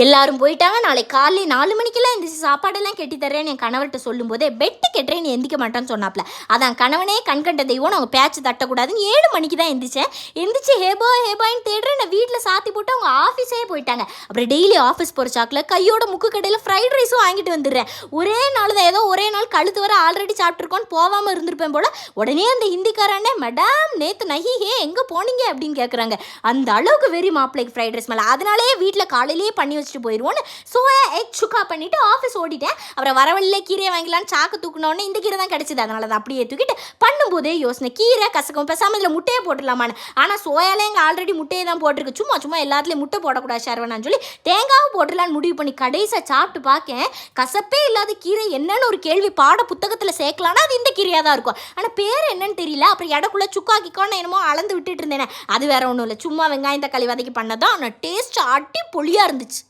எல்லாரும் போயிட்டாங்க. நாளைக்கு காலையில 4 மணிக்கெல்லாம் எந்திரிச்சு சாப்பாடெல்லாம் கட்டி தர்றேன்னு என் கணவர்கிட்ட சொல்லும்போதே பெட்டு கெட்டுறேன்னு எந்திக்க மாட்டான்னு சொன்னாப்ல. அதான் கணவனே கண்கண்ட தெய்வம், அவங்க பேச்சு தட்டக்கூடாதுன்னு 7 மணிக்கு தான் எந்திரிச்சேன். எந்திரிச்சு ஹேபாயின்னு தேடுறேன். நான் வீட்டில் சாத்தி போட்டு அவங்க ஆஃபீஸே போயிட்டாங்க. அப்புறம் டெய்லி ஆஃபீஸ் போகிற சாக்கில் கையோட முக்கு கடையில் ஃப்ரைட் ரைஸும் வாங்கிட்டு வந்துடுறேன். ஒரே நாள் தான், ஏதோ ஒரே நாள் கழுத்து வர ஆல்ரெடி சாப்பிட்ருக்கோன்னு போகாமல் இருந்திருப்பேன் போல. உடனே அந்த ஹிந்திக்காரனே, மேடம் நேற்று நஹி ஹே எங்கே போனீங்க அப்படின்னு கேட்குறாங்க. அந்த அளவுக்கு வெறி மாப்பிள்ளைக்கு ஃப்ரைட் ரைஸ் மேலே. அதனாலே வீட்டில் காலையிலேயே பண்ணி வச்சுட்டு போயிடுவோன்னு சோயா எக் சுக்கா பண்ணிவிட்டு ஆஃபீஸ் ஓடிட்டேன். அப்புறம் வரவழிலே கீரையை வாங்கிலான்னு சாக்கு தூக்கினோடனே இந்த கீரை தான் கிடச்சிது. அதனால அதை அப்படியே தூக்கிட்டு பண்ணும்போதே யோசனை, கீரை கசக்கும், பேசாமல் இதில் முட்டையை போட்டுடலாமான்னு. ஆனால் சோயாலே எங்கள் ஆல்ரெடி முட்டையை தான் போட்டிருக்கு. சும்மா எல்லாத்துலேயும் முட்டை போடக்கூடாது ஷர்வனான்னு சொல்லி தேங்காவும் போட்டுடலான்னு முடிவு பண்ணி கடைசியாக சாப்பிட்டு பார்க்கேன். கசப்பே இல்லாத கீரை என்னன்னு ஒரு கேள்வி பாட புத்தகத்தில் சேர்க்கலான்னா அது இந்த கீரையாக தான் இருக்கும். ஆனால் பேர் என்னன்னு தெரியல. அப்புறம் இடக்குள்ளே சுக்கா கிக்கான்னு என்னமோ அளந்து விட்டுட்டு இருந்தேனே, அது வேற ஒன்றும் இல்லை, சும்மா வெங்காயம் தக்காளி வதக்கி பண்ணதான். ஆனால் டேஸ்ட் அடி பொலியாக இருந்துச்சு.